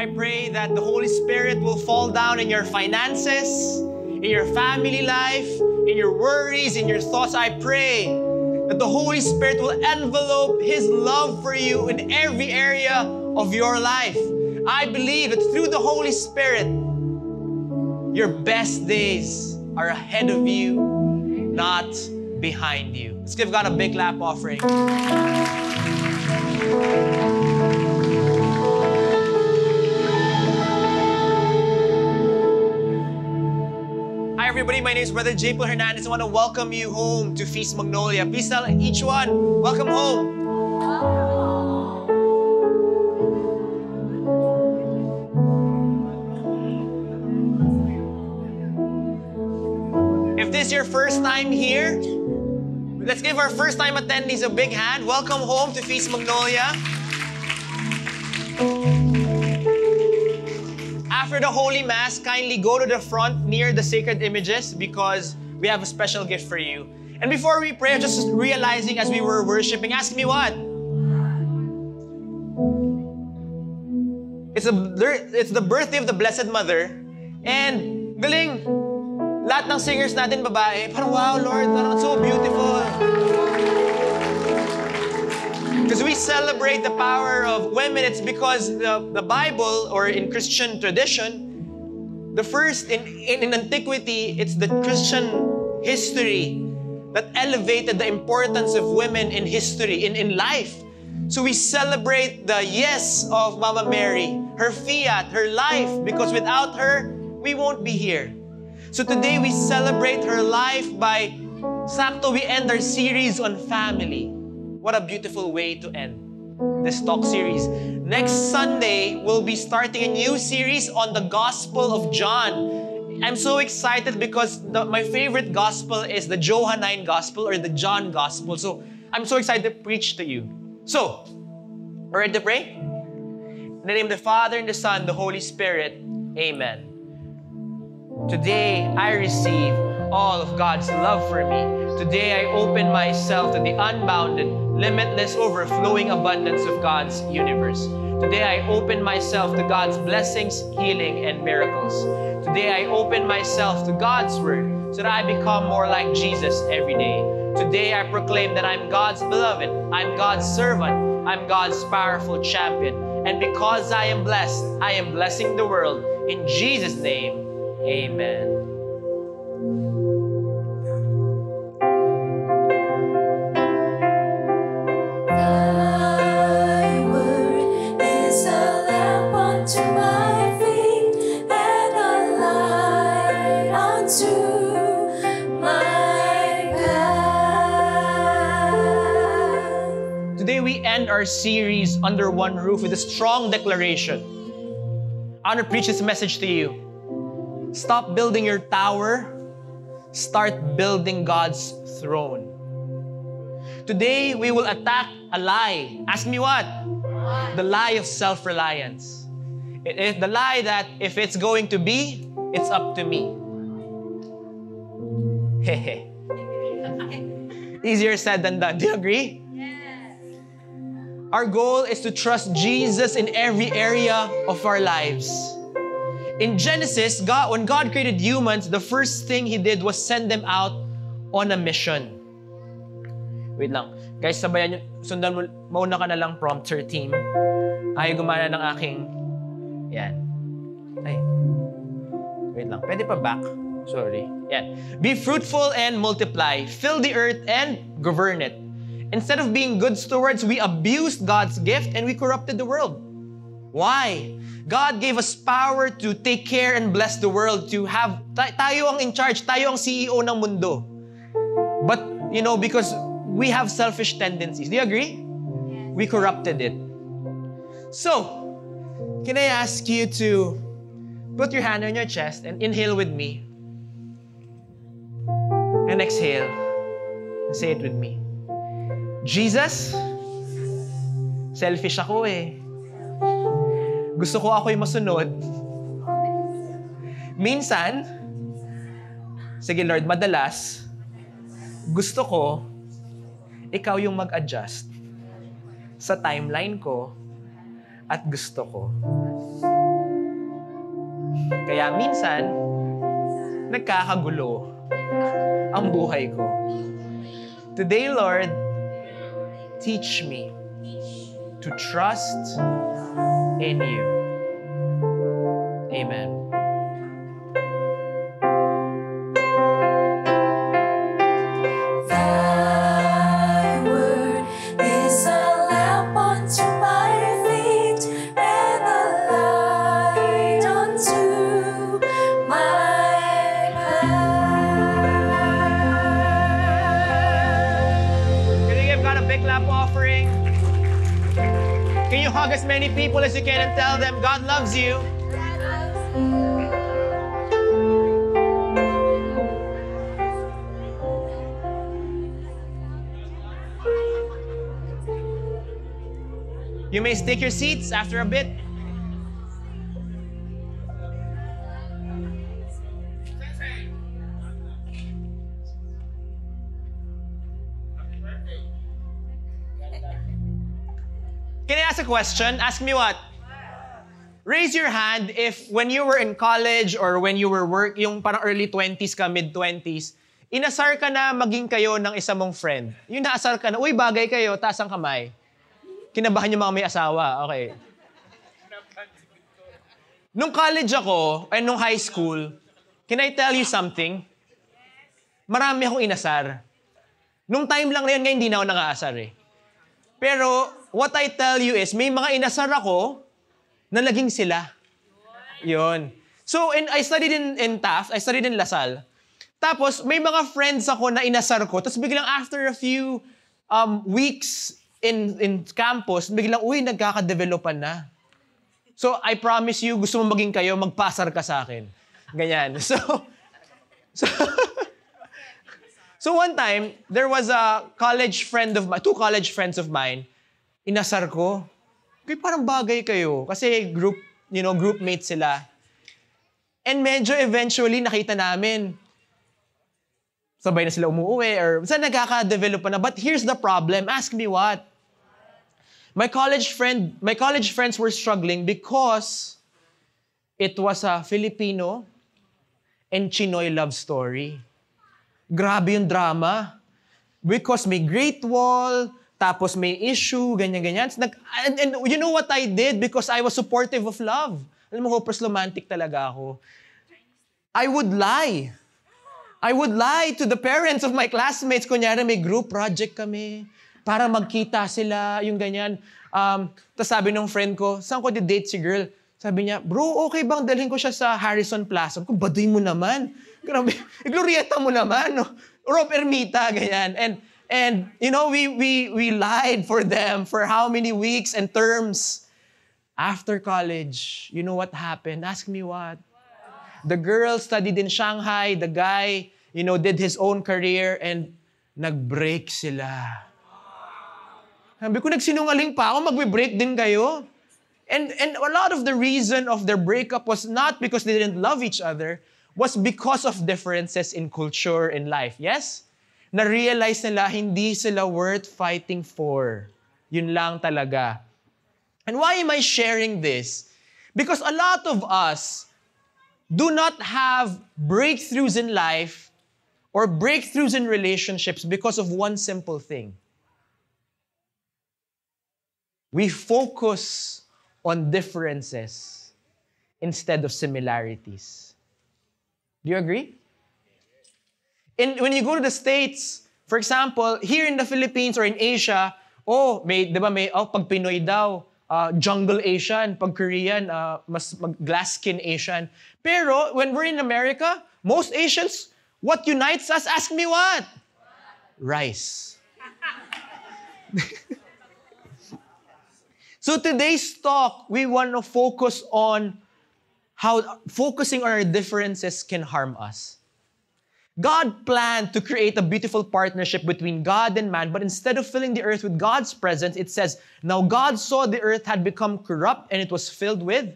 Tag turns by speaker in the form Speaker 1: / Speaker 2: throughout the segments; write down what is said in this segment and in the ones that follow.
Speaker 1: I pray that the Holy Spirit will fall down in your finances, in your family life, in your worries, in your thoughts. I pray that the Holy Spirit will envelope His love for you in every area of your life. I believe that through the Holy Spirit, your best days are ahead of you, not behind you. Let's give God a big clap offering. Hi everybody, my name is Brother J. Paul Hernandez. I want to welcome you home to Feast Magnolia. Please tell each one, welcome home. If this is your first time here, let's give our first time attendees a big hand. Welcome home to Feast Magnolia. After the Holy Mass, kindly go to the front near the sacred images because we have a special gift for you. And before we pray, just realizing as we were worshiping, ask me what? It's the birthday of the Blessed Mother. And galing, lahat ng singers natin babae, parang wow, Lord, parang so beautiful. Because we celebrate the power of women, it's because the Bible, or in Christian tradition, the first, in antiquity, it's the Christian history that elevated the importance of women in history, in life. So we celebrate the yes of Mama Mary, her fiat, her life, because without her, we won't be here. So today we celebrate her life by, sakto, we end our series on family. What a beautiful way to end this talk series. Next Sunday, we'll be starting a new series on the Gospel of John. I'm so excited because my favorite gospel is the Johannine Gospel or the John Gospel. So I'm so excited to preach to you. So, ready to pray? In the name of the Father, and the Son, the Holy Spirit. Amen. Today, I receive all of God's love for me. Today, I open myself to the unbounded, limitless, overflowing abundance of God's universe. Today, I open myself to God's blessings, healing, and miracles. Today, I open myself to God's Word so that I become more like Jesus every day. Today, I proclaim that I'm God's beloved, I'm God's servant, I'm God's powerful champion. And because I am blessed, I am blessing the world. In Jesus' name, amen. Our series under one roof with a strong declaration. I want to preach this message to you. Stop building your tower. Start building God's throne. Today, we will attack a lie. Ask me what? The lie of self-reliance. The lie that if it's going to be, it's up to me. Hehe. Easier said than done. Do you agree? Our goal is to trust Jesus in every area of our lives. In Genesis, when God created humans, the first thing He did was send them out on a mission. Wait lang. Guys, sabayan nyo. Sundan mo. Mauna ka na lang, prompter team. Ayaw gumana ng aking... Yan. Ay. Wait lang. Pwede pa back? Sorry. Yan. Be fruitful and multiply. Fill the earth and govern it. Instead of being good stewards, we abused God's gift and we corrupted the world. Why? God gave us power to take care and bless the world, to have, tayo ang in charge, tayo ang CEO ng mundo. But, because we have selfish tendencies. Do you agree? Yes. We corrupted it. So, can I ask you to put your hand on your chest and inhale with me? And exhale. And say it with me. Jesus, selfish ako eh. Gusto ko ako'y masunod. Minsan, sige Lord, madalas, gusto ko, ikaw yung mag-adjust sa timeline ko at gusto ko. Kaya minsan, nagkakagulo ang buhay ko. Today, Lord, teach me to trust in you. Amen.
Speaker 2: Thy word is a lamp unto my feet and a light unto my path.
Speaker 1: Can you give God a big clap offering? Can you hug as many people as you can and tell them God loves you? You may take your seats after a bit. Can I ask a question? Ask me what? Raise your hand if when you were in college or when you were yung parang early 20s ka, mid-20s, inasar ka na maging kayo ng isa mong friend. Yung naasar ka na, uy, bagay kayo, taas ang kamay. Kinabahan yung mga may asawa. Okay. Nung college ako, and nung high school, can I tell you something? Marami akong inasar. Nung time lang na yun, ngayon hindi na ako nang-aasar eh. Pero, what I tell you is, may mga inasar ako na naging sila. Yun. So, I studied in Taft, I studied in LaSalle. Tapos, may mga friends ako na inasar ko. Tapos biglang after a few weeks in campus, biglang, uy, nagkaka-developan na. So, I promise you, gusto mo maging kayo, magpasar ka sa akin. Ganyan. So one time, there was a college friend of mine, two college friends of mine, inasar ko. Okay, parang bagay kayo. Kasi group mates sila. And medyo eventually, nakita namin, sabay na sila umuwi or saan nagkaka-develop na. But here's the problem. Ask me what? My college friends were struggling because it was a Filipino and Chinoy love story. Grabe yung drama. Because may Great Wall, tapos may issue, ganyan-ganyan. And you know what I did? Because I was supportive of love. Alam mo, hopeless romantic talaga ako. I would lie to the parents of my classmates. Kunyari, may group project kami para magkita sila, yung ganyan. Tapos sabi ng friend ko, saan ko di-date si girl? Sabi niya, bro, okay bang dalhin ko siya sa Harrison Plaza? Kung baduy mo naman. Grabe, Glorieta mo naman. No? Rob Ermita, ganyan. And you know, we lied for them for how many weeks and terms. After college, you know what happened? Ask me what? The girl studied in Shanghai. The guy, did his own career and nag-break sila. Sabi ko, nagsinungaling pa ako, magbe-break din kayo. And a lot of the reason of their breakup was not because they didn't love each other, was because of differences in culture and life. Yes? Na-realize nila, hindi sila worth fighting for. Yun lang talaga. And why am I sharing this? Because a lot of us do not have breakthroughs in life or breakthroughs in relationships because of one simple thing. We focus on differences instead of similarities. Do you agree? When you go to the States, for example, here in the Philippines or in Asia, pag Pinoy daw, jungle Asian, pag Korean, mas glass skin Asian. Pero when we're in America, most Asians, what unites us? Ask me what? Rice. So today's talk, we want to focus on how focusing on our differences can harm us. God planned to create a beautiful partnership between God and man, but instead of filling the earth with God's presence, it says, now God saw the earth had become corrupt and it was filled with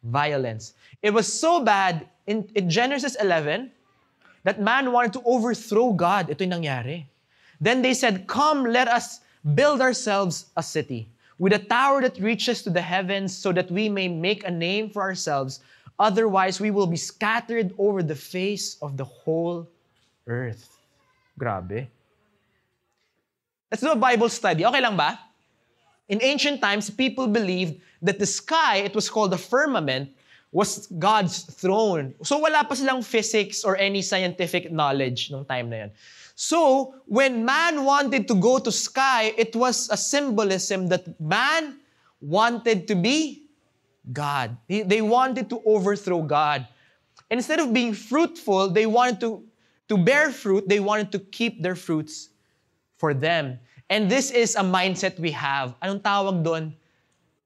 Speaker 1: violence. It was so bad in Genesis 11 that man wanted to overthrow God. Ito yung nangyari. Then they said, come, let us build ourselves a city with a tower that reaches to the heavens so that we may make a name for ourselves Otherwise, we will be scattered over the face of the whole earth. Grabe. Let's do a Bible study. Okay lang ba? In ancient times, people believed that the sky, it was called the firmament, was God's throne. So wala pa silang physics or any scientific knowledge nung time na yun. So, when man wanted to go to sky, it was a symbolism that man wanted to be God. They wanted to overthrow God. And instead of being fruitful, they wanted to bear fruit, they wanted to keep their fruits for them. And this is a mindset we have. Anong tawag doon?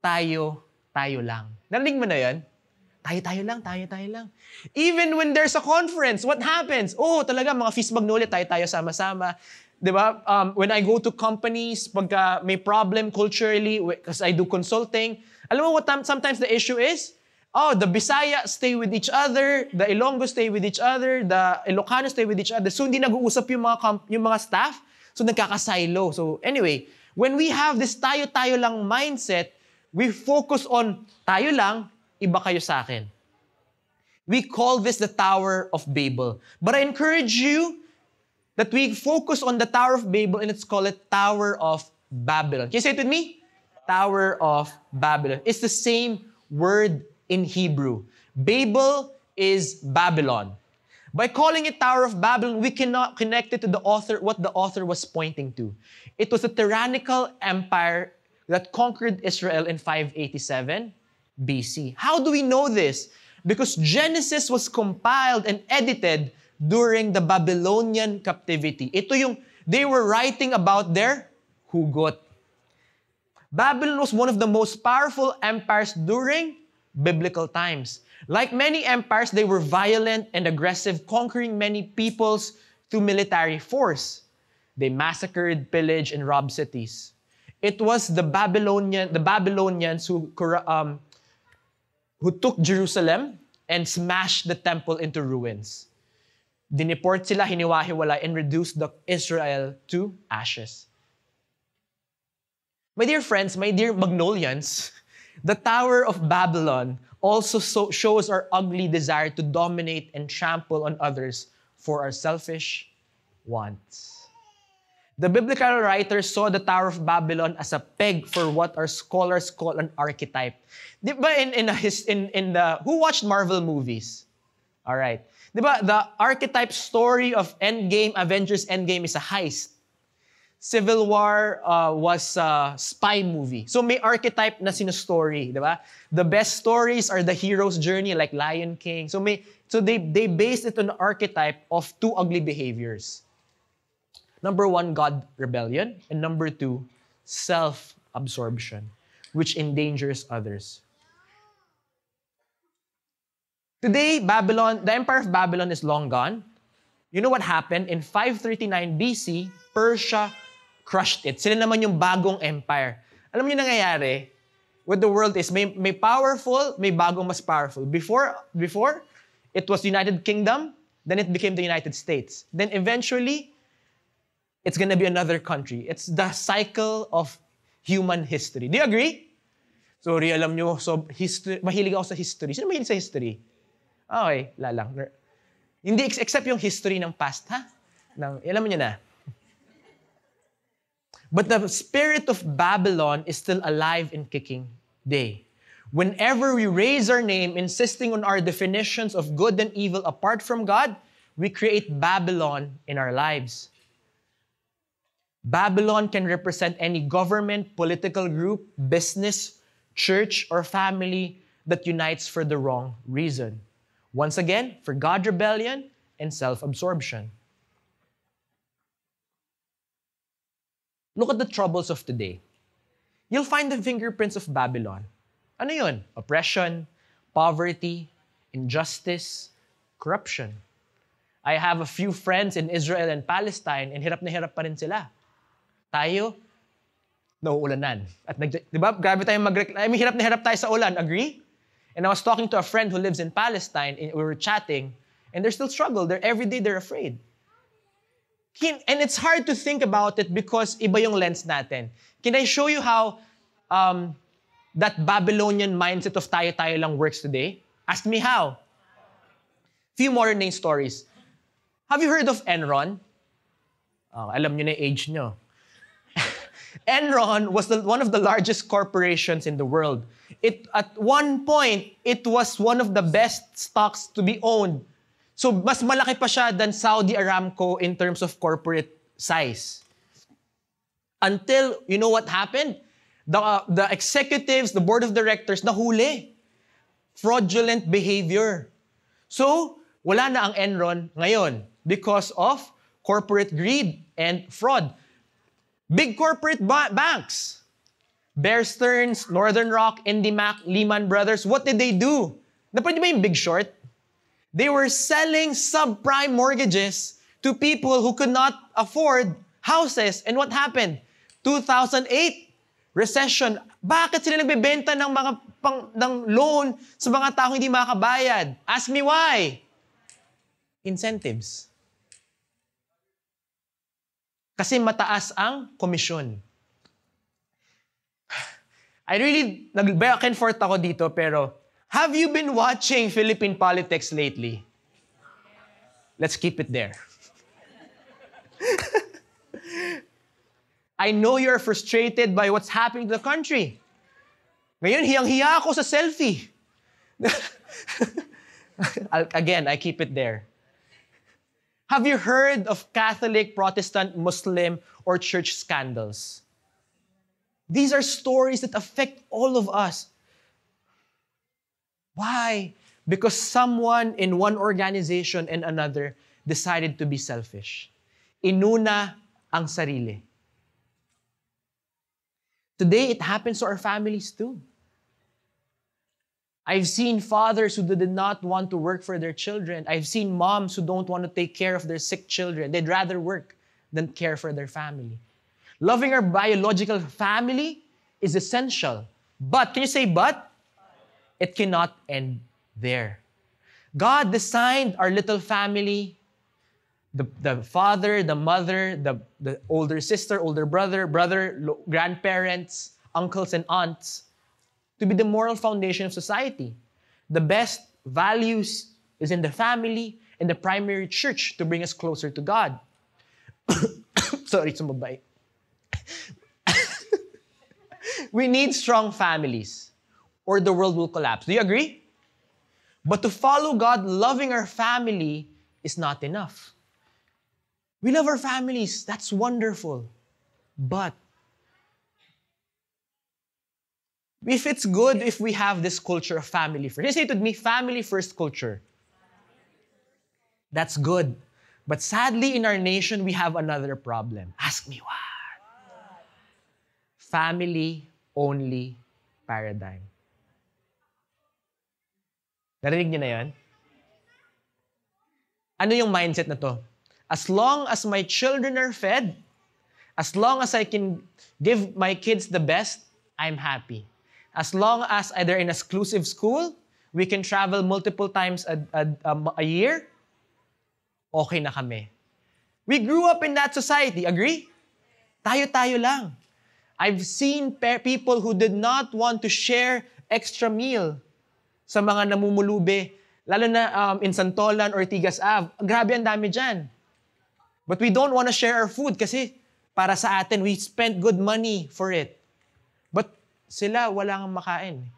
Speaker 1: Tayo lang. Narinig mo na yun? Tayo lang. Even when there's a conference, what happens? Oh, talaga, mga Feast Magnolia, tayo sama-sama. Diba? When I go to companies, pagka may problem culturally, because I do consulting, alam mo what sometimes the issue is? Oh, the Bisaya stay with each other, the Ilonggo stay with each other, the Ilocano stay with each other. So, hindi nag-uusap yung mga staff. So, nagkakasilo. So, anyway, when we have this tayo lang mindset, we focus on tayo lang, iba kayo sa akin. We call this the Tower of Babel. But I encourage you that we focus on the Tower of Babel and let's call it Tower of Babylon. Can you say it with me? Tower of Babylon. It's the same word in Hebrew. Babel is Babylon. By calling it Tower of Babylon, we cannot connect it to the author, what the author was pointing to. It was a tyrannical empire that conquered Israel in 587 BC. How do we know this? Because Genesis was compiled and edited during the Babylonian captivity. They were writing about their hugot. Babylon was one of the most powerful empires during biblical times. Like many empires, they were violent and aggressive, conquering many peoples through military force. They massacred, pillaged, and robbed cities. It was the Babylonians who took Jerusalem and smashed the temple into ruins. Dineport sila, hiniwa-hiwalay, and reduced Israel to ashes. My dear friends, my dear Magnolians, the Tower of Babylon also shows our ugly desire to dominate and trample on others for our selfish wants. The biblical writers saw the Tower of Babylon as a peg for what our scholars call an archetype. Diba who watched Marvel movies? All right. Diba the archetype story of Avengers Endgame is a heist. Civil War was a spy movie. So may archetype na sino-story, di ba? The best stories are the hero's journey like Lion King. So they based it on an archetype of two ugly behaviors. Number 1, God rebellion. And number 2, self-absorption, which endangers others. Today, the Empire of Babylon is long gone. You know what happened? In 539 BC, Persia crushed it. Sila naman yung bagong empire. Alam niyo nangyayari? What the world is, may powerful, may bagong mas powerful. Before, it was United Kingdom, then it became the United States. Then eventually, it's gonna be another country. It's the cycle of human history. Do you agree? Sorry, alam nyo, so mahilig ako sa history. Sino mahilig sa history? Okay, lalang. Hindi except yung history ng past, ha? Alam niyo na. But the spirit of Babylon is still alive and kicking day. Whenever we raise our name, insisting on our definitions of good and evil apart from God, we create Babylon in our lives. Babylon can represent any government, political group, business, church, or family that unites for the wrong reason. Once again, for God rebellion and self-absorption. Look at the troubles of today. You'll find the fingerprints of Babylon. Ano yun? Oppression, poverty, injustice, corruption. I have a few friends in Israel and Palestine and hirap na hirap pa rin sila. Tayo, nauulanan. At diba, grabe tayong hirap na hirap tayo sa ulan. Agree? And I was talking to a friend who lives in Palestine and we were chatting and they're still struggle. Every day they're afraid. And it's hard to think about it because iba yung lens natin. Can I show you how that Babylonian mindset of tayo lang works today? Ask me how. Few modern day stories. Have you heard of Enron? Oh, alam nyo na yung age nyo. Enron was one of the largest corporations in the world. At one point, it was one of the best stocks to be owned. So, mas malaki pa siya than Saudi Aramco in terms of corporate size. Until, you know what happened? The executives, the board of directors, nahuli. Fraudulent behavior. So, wala na ang Enron ngayon because of corporate greed and fraud. Big corporate banks, Bear Stearns, Northern Rock, IndyMac, Lehman Brothers, what did they do? Napanood ba yung Big Short? They were selling subprime mortgages to people who could not afford houses. And what happened? 2008, recession. Bakit sila nagbebenta ng ng loan sa mga taong hindi makakabayad? Ask me why. Incentives. Kasi mataas ang komisyon. I really, nag-back and forth ako dito, pero have you been watching Philippine politics lately? Let's keep it there. I know you're frustrated by what's happening to the country. Ngayon, hiyang-hiya ako sa selfie. Again, I keep it there. Have you heard of Catholic, Protestant, Muslim, or church scandals? These are stories that affect all of us. Why? Because someone in one organization and another decided to be selfish. Inuna ang sarili. Today, it happens to our families too. I've seen fathers who did not want to work for their children. I've seen moms who don't want to take care of their sick children. They'd rather work than care for their family. Loving our biological family is essential. But, can you say but? It cannot end there. God designed our little family, the father, the mother, the older sister, older brother, grandparents, uncles and aunts, to be the moral foundation of society. The best values is in the family and the primary church to bring us closer to God. Sorry, sumabay. We need strong families or the world will collapse. Do you agree? But to follow God, loving our family is not enough. We love our families. That's wonderful. But if it's good if we have this culture of family first. Say it with me, family first culture. That's good. But sadly, in our nation, we have another problem. Ask me what? Family-only paradigm. Narinig niyo na yan? Ano yung mindset na to? As long as my children are fed, as long as I can give my kids the best, I'm happy. As long as they're in exclusive school, we can travel multiple times a year, okay na kami. We grew up in that society, agree? Tayo-tayo lang. I've seen people who did not want to share extra meal sa mga namumulube, lalo na in Santolan or Tigas Ave. Grabe ang dami dyan. But we don't want to share our food kasi para sa atin, we spent good money for it. But sila wala nang makain.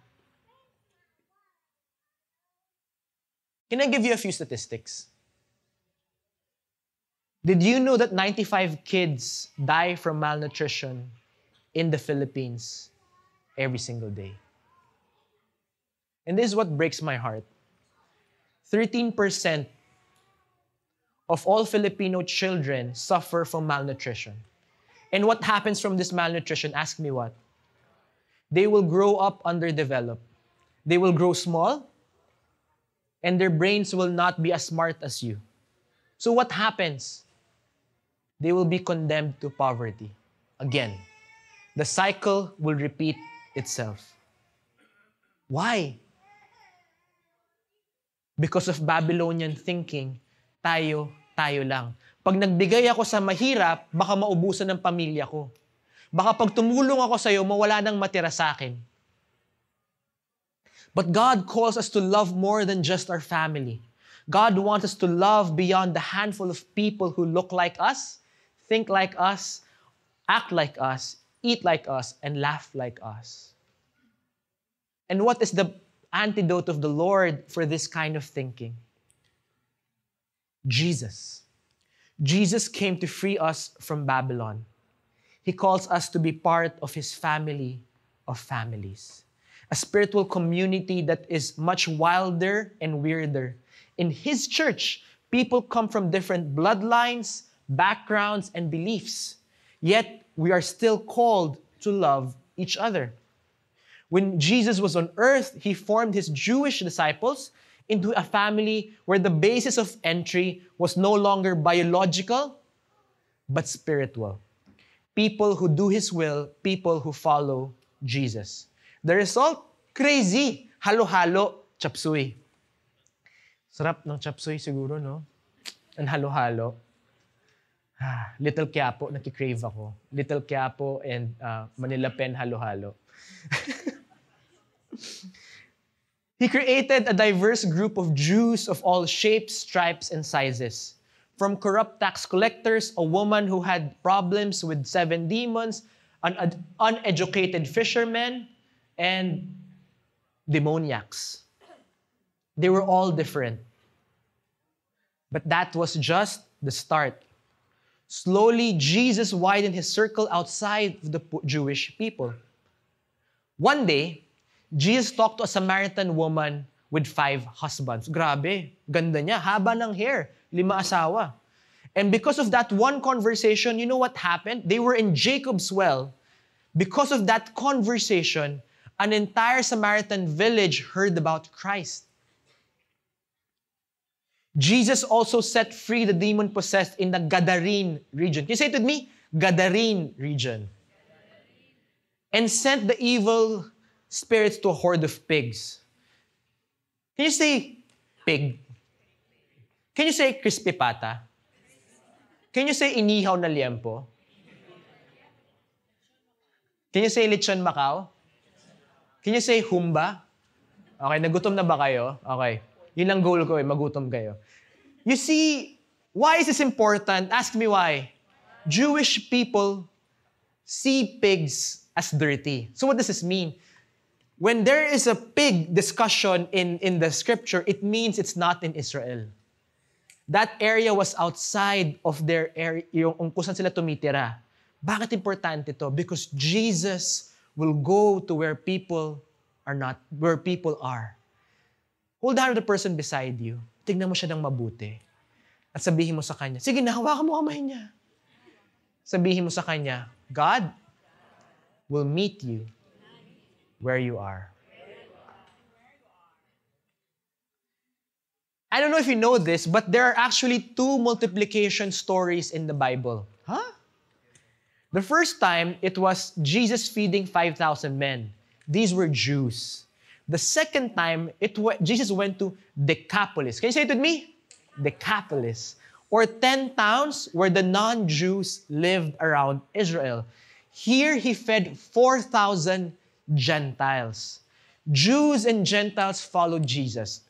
Speaker 1: Can I give you a few statistics? Did you know that 95 kids die from malnutrition in the Philippines every single day? And this is what breaks my heart. 13% of all Filipino children suffer from malnutrition. And what happens from this malnutrition? Ask me what? They will grow up underdeveloped. They will grow small, and their brains will not be as smart as you. So what happens? They will be condemned to poverty. Again, the cycle will repeat itself. Why? Because of Babylonian thinking, tayo lang. Pag nagbigay ako sa mahirap, baka maubusan ng pamilya ko. Baka pag tumulong ako sa'yo, mawala nang matira sa akin. But God calls us to love more than just our family. God wants us to love beyond the handful of people who look like us, think like us, act like us, eat like us, and laugh like us. And what is the antidote of the Lord for this kind of thinking? Jesus. Jesus came to free us from Babylon. He calls us to be part of His family of families. A spiritual community that is much wilder and weirder. In His church, people come from different bloodlines, backgrounds, and beliefs. Yet, we are still called to love each other. When Jesus was on earth, He formed His Jewish disciples into a family where the basis of entry was no longer biological, but spiritual. People who do His will, people who follow Jesus. The result, crazy. Halo-halo, chop suey. Sarap ng chop suey siguro, no? Ang halo-halo. Little Quiapo, nakikrave ako. Little Quiapo and Manila Pen halo-halo. He created a diverse group of Jews of all shapes, stripes, and sizes. From corrupt tax collectors, a woman who had problems with 7 demons, an uneducated fisherman, and demoniacs. They were all different. But that was just the start. Slowly, Jesus widened His circle outside of the Jewish people. One day, Jesus talked to a Samaritan woman with 5 husbands. Grabe, ganda niya, haba ng hair, 5 asawa. And because of that one conversation, you know what happened? They were in Jacob's well. Because of that conversation, an entire Samaritan village heard about Christ. Jesus also set free the demon-possessed in the Gadarene region. Can you say it with me? Gadarene region. And sent the evil spirits to a horde of pigs. Can you say pig? Can you say crispy pata? Can you say inihaw na liempo? Can you say lechon Macau? Can you say humba? Okay, nagutom na ba kayo? Okay. Yun ang goal ko magutom kayo. You see, why is this important? Ask me why. Jewish people see pigs as dirty. So what does this mean? When there is a pig discussion in the scripture, it means it's not in Israel. That area was outside of their area, yung kung saan sila tumitira. Bakit importante to? Because Jesus will go to where people are not, where people are. Hold on to the person beside you. Tignan mo siya ng mabuti. At sabihin mo sa kanya, sige na, hawakan mo kamay niya. Sabihin mo sa kanya, God will meet you where you are. I don't know if you know this, but there are actually 2 multiplication stories in the Bible. Huh? The first time, it was Jesus feeding 5,000 men. These were Jews. The second time, Jesus went to Decapolis. Can you say it with me? Decapolis. Or 10 towns where the non-Jews lived around Israel. Here, He fed 4,000 Gentiles. Jews and Gentiles followed Jesus.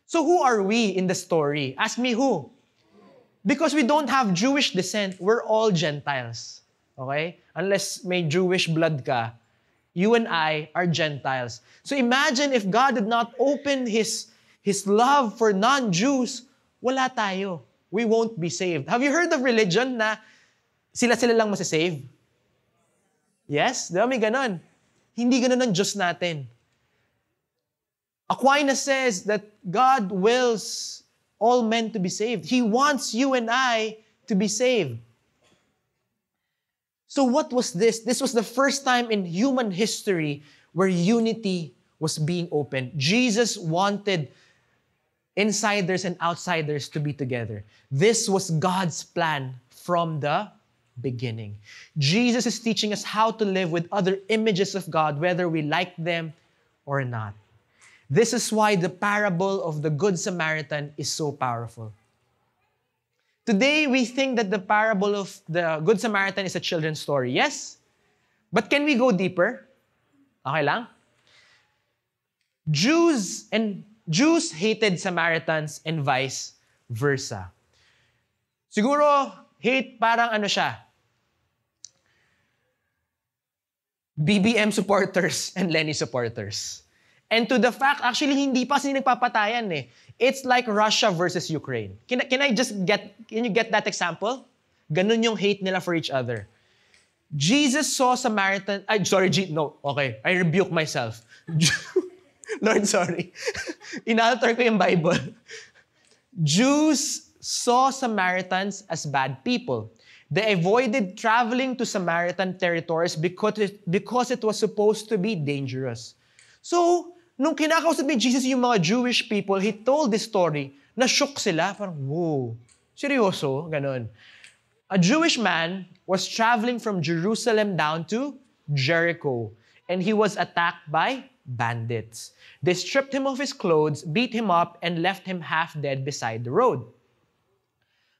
Speaker 1: So who are we in the story? Ask me who? Because we don't have Jewish descent, we're all Gentiles. Okay? Unless may Jewish blood ka, you and I are Gentiles. So imagine if God did not open His love for non-Jews, wala tayo. We won't be saved. Have you heard of religion na sila-sila lang masasave? Yes? Di ba may ganon? Hindi ganon ang Diyos natin. Aquinas says that God wills all men to be saved. He wants you and I to be saved. So what was this? This was the first time in human history where unity was being opened. Jesus wanted insiders and outsiders to be together. This was God's plan from the beginning. Jesus is teaching us how to live with other images of God, whether we like them or not. This is why the parable of the Good Samaritan is so powerful. Today, we think that the parable of the Good Samaritan is a children's story. Yes? But can we go deeper? Okay lang? Jews hated Samaritans and vice versa. Siguro, hate parang ano siya, BBM supporters and Lenny supporters. And to the fact, actually, hindi pa sila nagpapatayan eh. It's like Russia versus Ukraine. Can you get that example? Ganun yung hate nila for each other. Jesus saw Samaritan, I rebuke myself. Lord, sorry. Inalter ko yung Bible. Jews saw Samaritans as bad people. They avoided traveling to Samaritan territories because it was supposed to be dangerous. So, nung kinakausap ni Jesus yung mga Jewish people, he told this story, na-shock sila. Parang, whoa, seryoso? Ganon. A Jewish man was traveling from Jerusalem down to Jericho, and he was attacked by bandits. They stripped him of his clothes, beat him up, and left him half dead beside the road.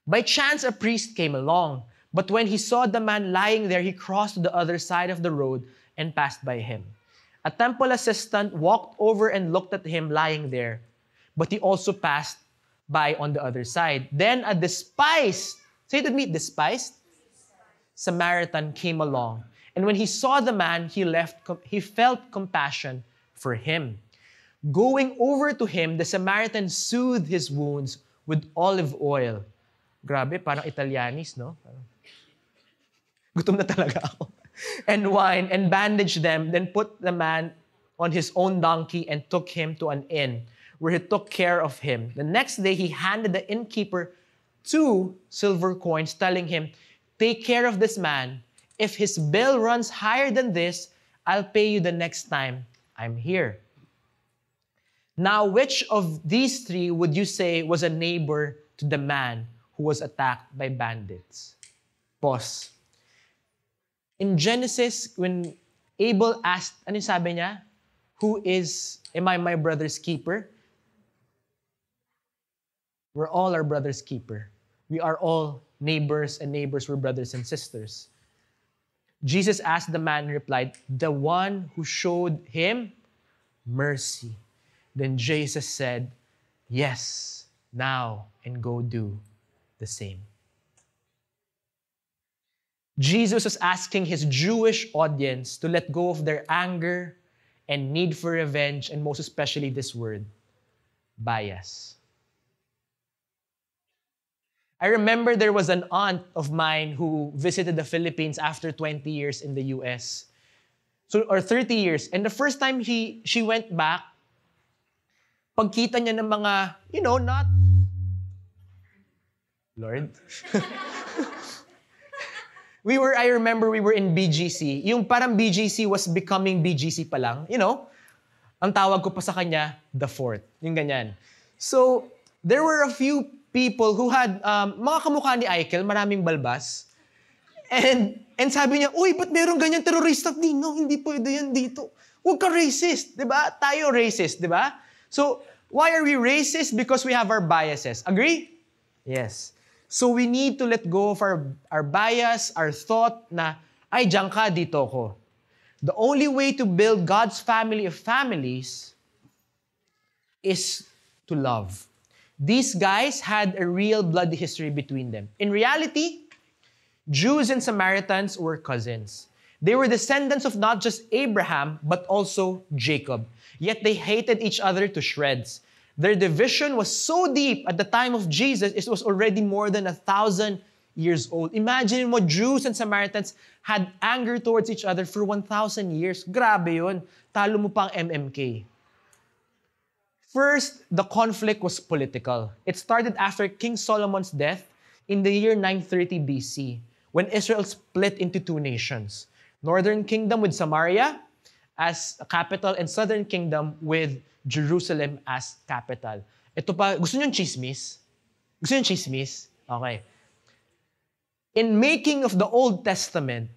Speaker 1: By chance, a priest came along, but when he saw the man lying there, he crossed to the other side of the road and passed by him. A temple assistant walked over and looked at him lying there, but he also passed by on the other side. Then a despised, say it with me, despised Samaritan came along. And when he saw the man, he felt compassion for him. Going over to him, the Samaritan soothed his wounds with olive oil. Grabe, parang Italianis, no? Gutom na talaga ako. And wine, and bandaged them, then put the man on his own donkey and took him to an inn, where he took care of him. The next day, he handed the innkeeper 2 silver coins, telling him, "Take care of this man. If his bill runs higher than this, I'll pay you the next time I'm here." Now, which of these 3 would you say was a neighbor to the man who was attacked by bandits? Pause. In Genesis, when Abel asked, ano sabi niya? Am I my brother's keeper? We're all our brother's keeper. We are all neighbors, and neighbors were brothers and sisters. Jesus asked the man and replied, "The one who showed him mercy." Then Jesus said, "Yes, now, and go do the same." Jesus was asking his Jewish audience to let go of their anger and need for revenge, and most especially this word, bias. I remember there was an aunt of mine who visited the Philippines after 20 years in the US. Or 30 years. And the first time she went back, pagkita niya ng mga, not... Lord? I remember we were in BGC. Yung parang BGC was becoming BGC pa lang. Ang tawag ko pa sa kanya, the Fort. Yung ganyan. So, there were a few people who had, mga kamukha ni Aikel, maraming balbas. And sabi niya, "Uy, ba't meron ganyan terorista? No, hindi pwede yan dito. Huwag ka racist, di ba? Tayo racist, di ba?" So, why are we racist? Because we have our biases. Agree? Yes. So we need to let go of our bias, our thought na, "Ay, diyan ka, dito ko." The only way to build God's family of families is to love. These guys had a real bloody history between them. In reality, Jews and Samaritans were cousins. They were descendants of not just Abraham, but also Jacob. Yet they hated each other to shreds. Their division was so deep at the time of Jesus, it was already more than 1,000 years old. Imagine mo, Jews and Samaritans had anger towards each other for 1,000 years. Grabe yun. Talo mo pang MMK. First, the conflict was political. It started after King Solomon's death in the year 930 BC, when Israel split into 2 nations. Northern Kingdom with Samaria as a capital, and Southern Kingdom with Jerusalem as capital. Ito pa, gusto niyo yung chismis? Gusto niyo yung chismis? Okay. In making of the Old Testament,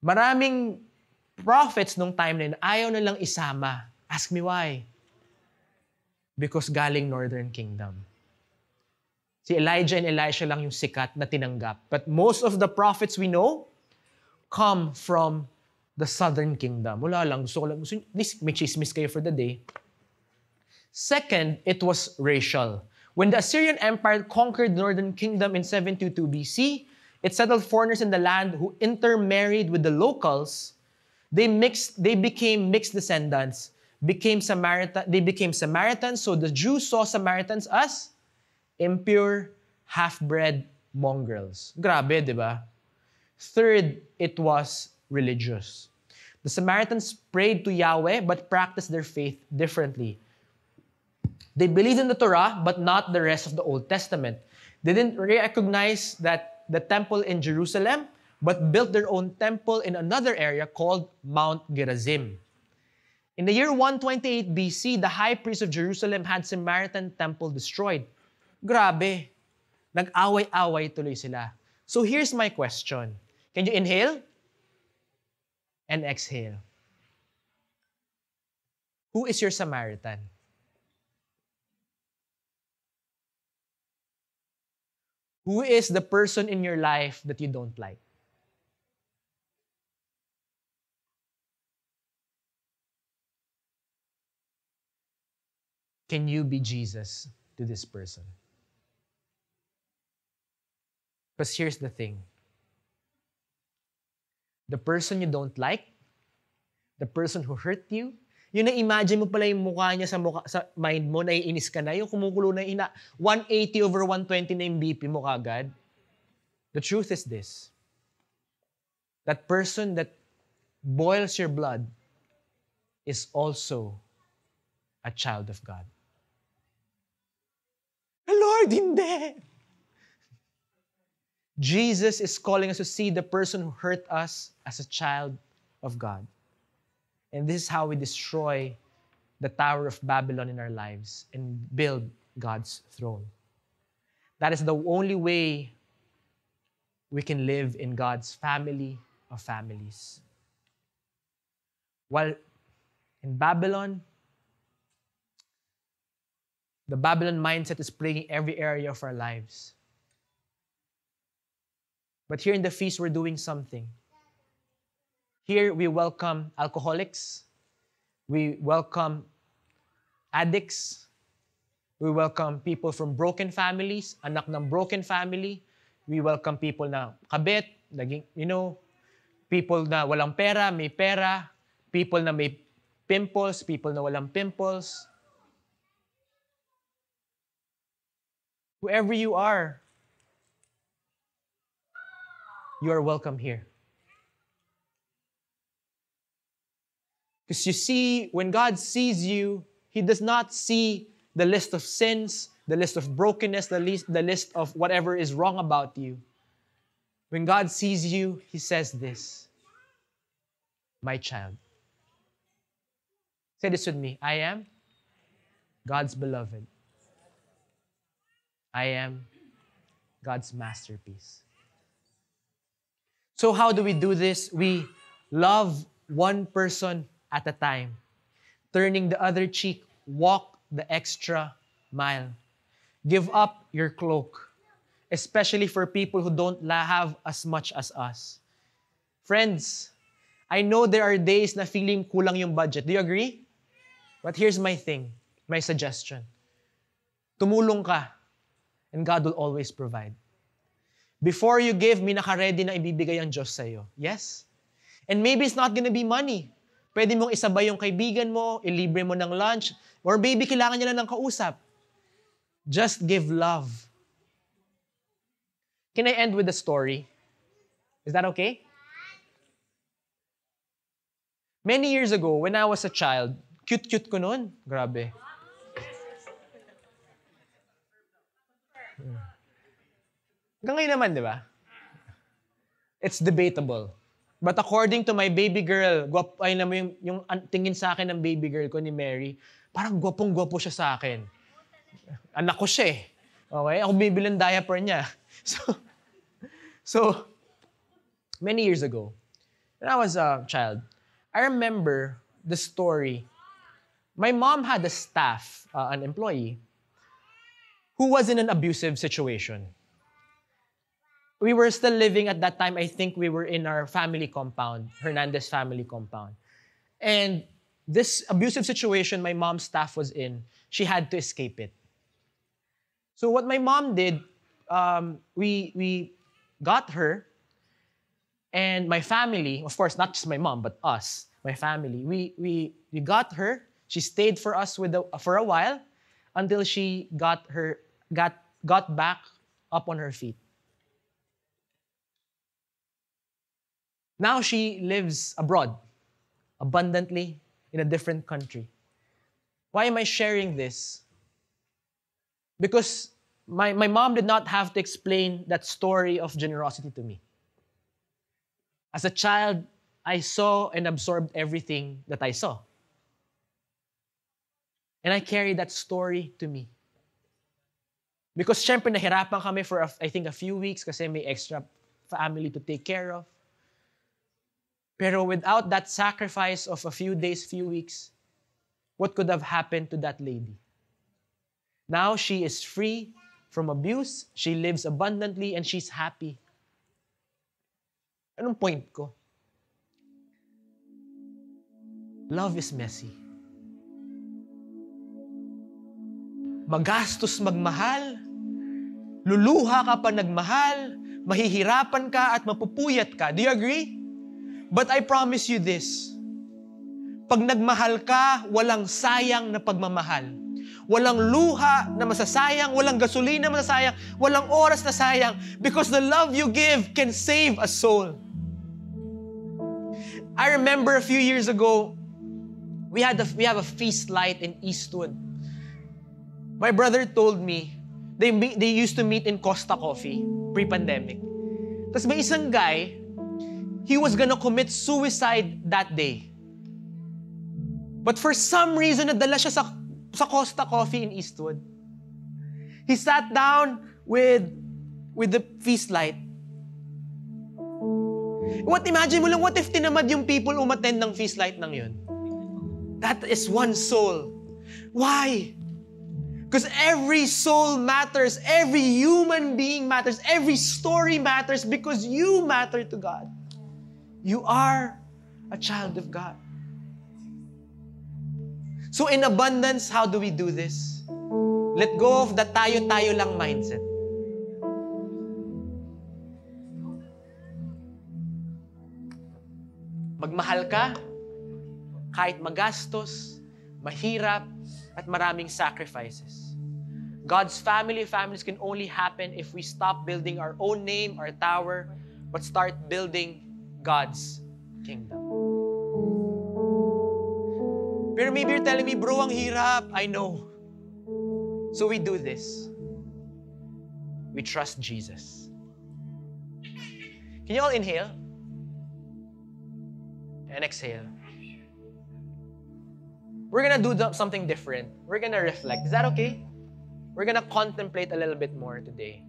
Speaker 1: maraming prophets nung time na yun, ayaw na lang isama. Ask me why. Because galing Northern Kingdom. Si Elijah and Elisha lang yung sikat na tinanggap. But most of the prophets we know come from the southern kingdom. Wala lang. Gusto ko lang. At least may chismis kayo for the day. Second, it was racial. When the Assyrian Empire conquered the northern kingdom in 722 BC, it settled foreigners in the land who intermarried with the locals. They became mixed descendants. They became Samaritans, so the Jews saw Samaritans as impure, half-bred mongrels. Grabe, di ba? Third, it was religious. The Samaritans prayed to Yahweh but practiced their faith differently. They believed in the Torah but not the rest of the Old Testament. They didn't recognize that the temple in Jerusalem but built their own temple in another area called Mount Gerizim. In the year 128 BC, the high priest of Jerusalem had Samaritan temple destroyed. Grabe. Nag-away-away tuloy sila. So here's my question. Can you inhale and exhale? Who is your Samaritan? Who is the person in your life that you don't like? Can you be Jesus to this person? Because here's the thing. The person you don't like, the person who hurt you, yun na-imagine mo pala yung mukha niya sa mind mo, naiinis ka na, yung kumukulo na 180/120 na yung BP mo kagad. The truth is this. That person that boils your blood is also a child of God. Lord, hindi! Jesus is calling us to see the person who hurt us as a child of God. And this is how we destroy the Tower of Babylon in our lives and build God's throne. That is the only way we can live in God's family of families. While in Babylon, the Babylon mindset is plaguing every area of our lives. But here in the feast, we're doing something. Here, we welcome alcoholics. We welcome addicts. We welcome people from broken families, anak ng broken family. We welcome people na kabit, people na walang pera, may pera, people na may pimples, people na walang pimples. Whoever you are welcome here. Because you see, when God sees you, He does not see the list of sins, the list of brokenness, the list of whatever is wrong about you. When God sees you, He says this, my child. Say this with me. I am God's beloved. I am God's masterpiece. So how do we do this? We love one person at a time, turning the other cheek, walk the extra mile. Give up your cloak, especially for people who don't have as much as us. Friends, I know there are days na feeling kulang yung budget. Do you agree? But here's my thing, my suggestion. Tumulong ka, and God will always provide. Before you give, may naka-ready na ibibigay ang Diyos sa'yo. Yes? And maybe it's not gonna be money. Pwede mong isabay yung kaibigan mo, ilibre mo ng lunch, or maybe kailangan niya lang ng kausap. Just give love. Can I end with a story? Is that okay? Many years ago, when I was a child, cute-cute ko noon. Grabe. Hanggang ngayon naman, di ba? It's debatable. But according to my baby girl, ay naman yung tingin sa akin ng baby girl ko ni Mary, parang gwapong-gwapo siya sa akin. Anak ko siya eh. Okay? Ako bibili ng diaper niya. So, many years ago, when I was a child, I remember the story. My mom had a staff, an employee, who was in an abusive situation. We were still living at that time, I think we were in our family compound, Hernandez family compound. And this abusive situation my mom's staff was in, she had to escape it. So what my mom did, we got her, and my family, of course, not just my mom, but us, my family, we got her. She stayed for us for a while until she got back up on her feet. Now she lives abroad, abundantly, in a different country. Why am I sharing this? Because my mom did not have to explain that story of generosity to me. As a child, I saw and absorbed everything that I saw. And I carried that story to me. Because syempre nahirapan kami for, I think, a few weeks kasi may extra family to take care of. Pero without that sacrifice of a few days, few weeks, what could have happened to that lady? Now she is free from abuse, she lives abundantly, and she's happy. Anong point ko? Love is messy. Magastos magmahal, luluha ka pa nagmahal, mahihirapan ka at mapupuyat ka. Do you agree? But I promise you this, pag nagmahal ka, walang sayang na pagmamahal. Walang luha na masasayang, walang gasolina na masasayang, walang oras na sayang, because the love you give can save a soul. I remember a few years ago, we have a feast light in Eastwood. My brother told me, they used to meet in Costa Coffee, pre-pandemic. Tapos may isang guy, he was gonna commit suicide that day. But for some reason, nadala siya sa Costa Coffee in Eastwood. He sat down with the feast light. Imagine mo lang, what if tinamad yung people umattend ng feast light ng yun? That is one soul. Why? Because every soul matters, every human being matters, every story matters because you matter to God. You are a child of God. So in abundance, how do we do this? Let go of the tayo-tayo lang mindset. Magmahal ka, kahit magastos, mahirap, at maraming sacrifices. God's families can only happen if we stop building our own name, our tower, but start building God's kingdom. Pero maybe you're telling me, bro, ang hirap. I know. So we do this. We trust Jesus. Can you all inhale? And exhale. We're gonna do something different. We're gonna reflect. Is that okay? We're gonna contemplate a little bit more today.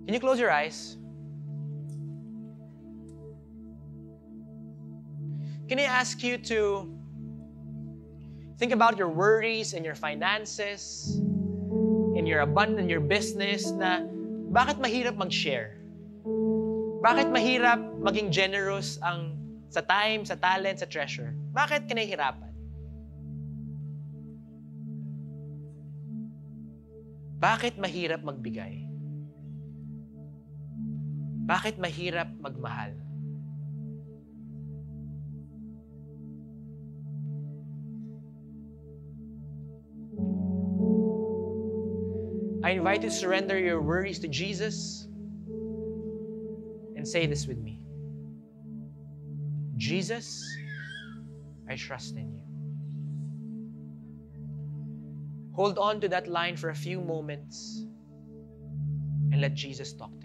Speaker 1: Can you close your eyes? Can I ask you to think about your worries and your finances, in your abundance, your business, na bakit mahirap mag-share? Bakit mahirap maging generous sa time, sa talent, sa treasure? Bakit ka nahihirapan? Bakit mahirap magbigay? Bakit mahirap magmahal? I invite you to surrender your worries to Jesus and say this with me. Jesus, I trust in you. Hold on to that line for a few moments and let Jesus talk to you.